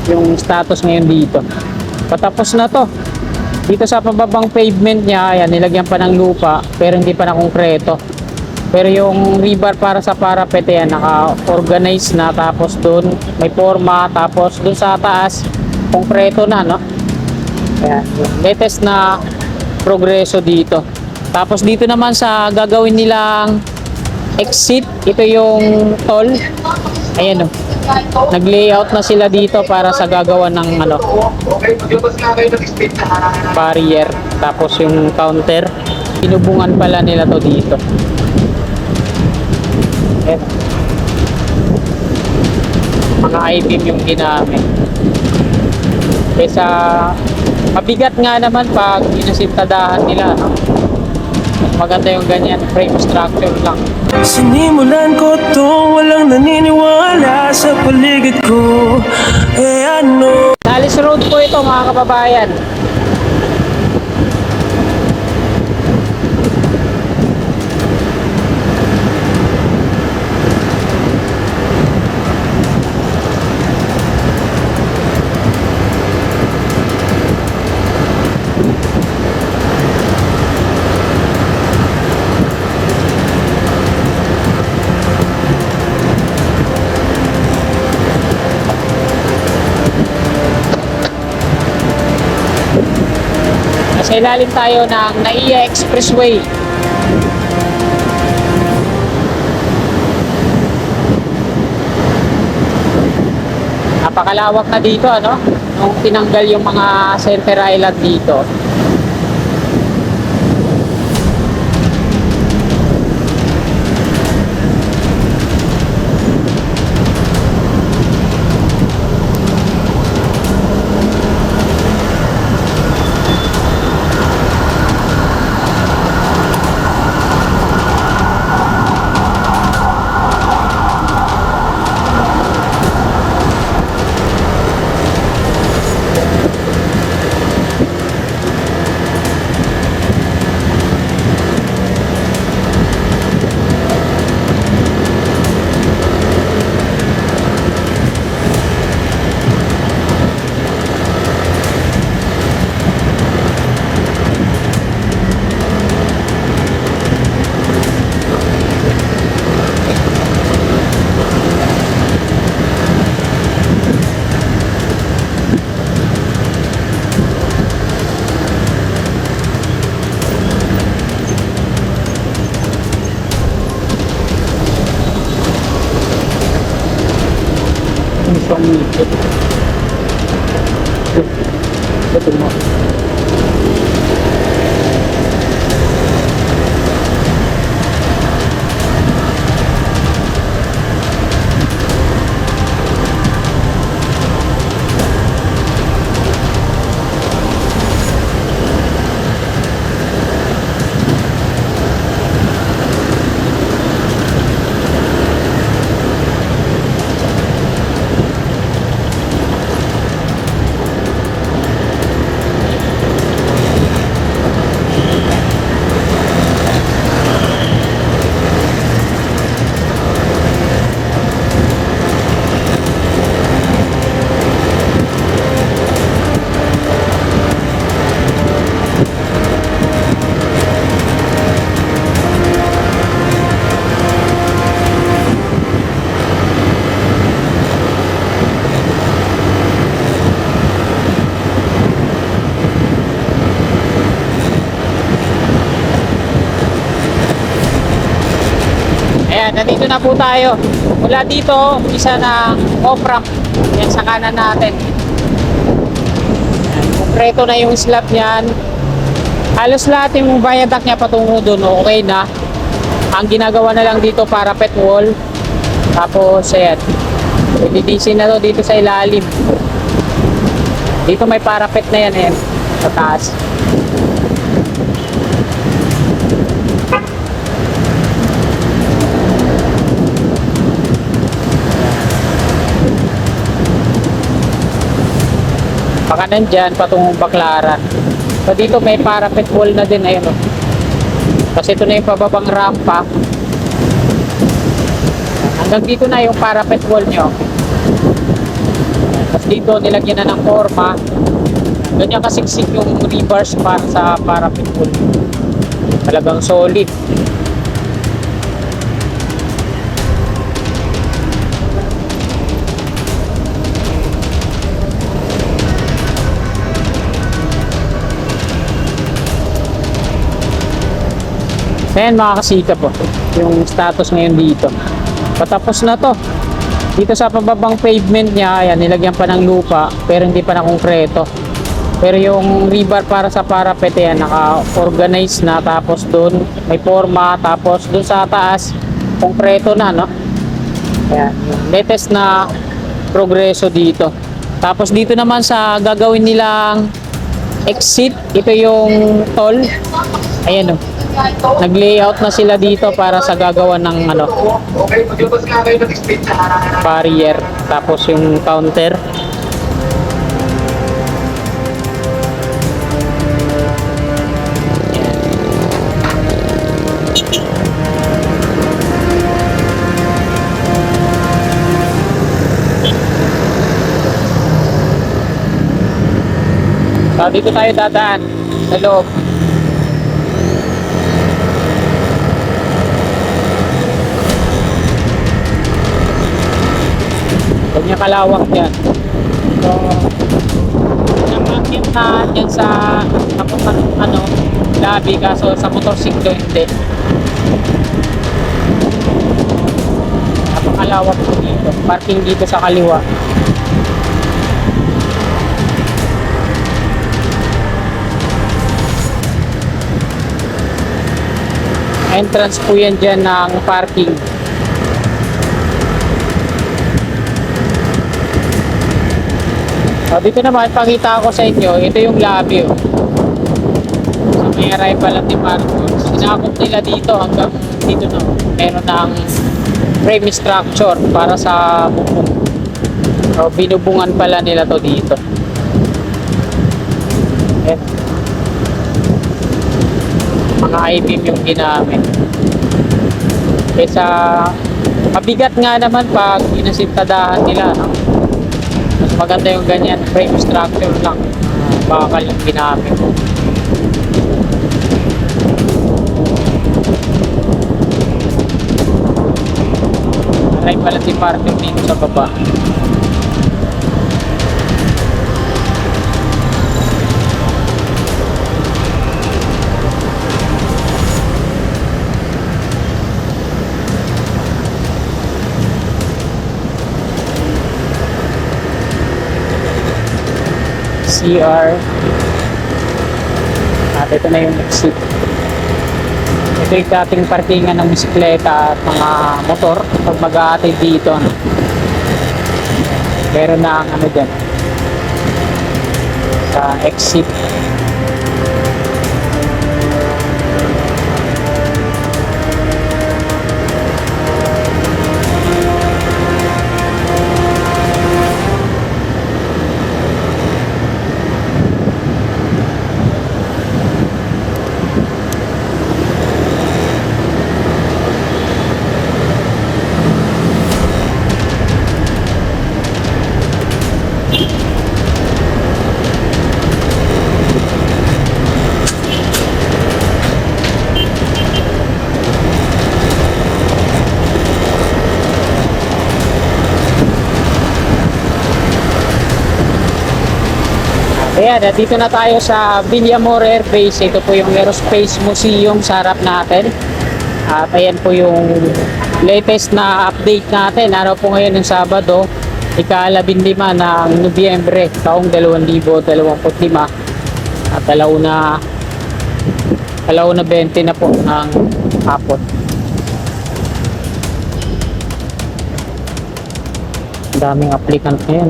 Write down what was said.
yung status ngayon dito. Patapos na to. Dito sa pababang pavement niya, ayan, nilagyan pa ng lupa pero hindi pa na konkreto. Pero yung rebar para sa parapet yan, naka-organize na, tapos doon may forma, tapos doon sa taas konkreto na, no? Ayan, latest na progreso dito. Tapos dito naman sa gagawin nilang exit, ito yung toll. Ayan, no? Nag-layout na sila dito para sa gagawa ng ano, barrier. Tapos yung counter, pinubungan pala nila to dito. Ayan. Mga I-beam yung ginamit. Kaysa mabigat nga naman pag inasintadahan nila, no? Maganda yung ganyan, frame structure lang. Sinimulan ko to, walang naniniwala sa paligid ko. Ano? Alice Road po ito, mga kababayan. Sa ilalim tayo ng NAIA Expressway. Napakalawak na dito, ano? Nung tinanggal yung mga center island dito. Ito mo. Ayan, nandito na po tayo. Mula dito, isa na off-ramp. Yan sa kanan natin. Ayan, konkreto na yung slab niyan. Halos lahat yung viaduct niya patungo doon, okay na. Ang ginagawa na lang dito parapet wall. Tapos, ayan. IDDC na to dito sa ilalim. Dito may parapet na yan, sa taas. Pakanan dyan, patungong Baclaran. So dito may parapet wall na din, ayun, oh. Kasi ito na yung pababang rampa. Hanggang dito na yung parapet wall nyo. Tapos dito nilagyan na ng forma. Ganyan kasiksik yung rebars para sa parapet pool. Talagang solid. Ayan mga kasikap po, yung status ngayon dito. Patapos na to. Dito sa pababang pavement niya, ayan, nilagyan pa ng lupa pero hindi pa na konkreto. Pero yung rebar para sa parapet yan, naka-organize na, tapos doon may forma, tapos doon sa taas konkreto na, no? Ayan, yung latest na progreso dito. Tapos dito naman sa gagawin nilang exit, ito yung toll. Ayan, no? Nag-layout na sila dito para sa gagawa ng ano, barrier, tapos yung counter. So, dito tayo dadaan sa loob. Ganyan kalawak yan. So, namakit na dyan sa ano, labi, kaso sa motorsiklo hindi. Napakalawak po dito. Parking dito sa kaliwa. Entrance po yan dyan ng parking. So, dito naman, pakita ko sa inyo, ito yung lobby. Oh. So, may arrival at department. Sinakop nila dito hanggang dito na. Meron ng frame structure para sa bubong. So, binubungan pala nila to dito. Okay. Mga I-beam yung ginamit. Kaysa mabigat nga naman pag inasintadahan nila, no? Mas maganda yung ganyan, frame structure lang, bakal yung ginamit. Aray pala si parking dito sa baba. CR. At ito na yung exit. Ito yung dating parkingan ng bisikleta at mga motor pag mag-aatid dito. Meron na ang ano dyan sa exit. Ayan, dito na tayo sa Villamor Air Base. Ito po yung Aerospace Museum sa harap natin. At ayan po yung latest na update natin. Araw po ngayon ng Sabado, ika-15 ng Nobyembre, taong 2025. At alauna 20 na po ng hapon. Ang daming applicant ngayon.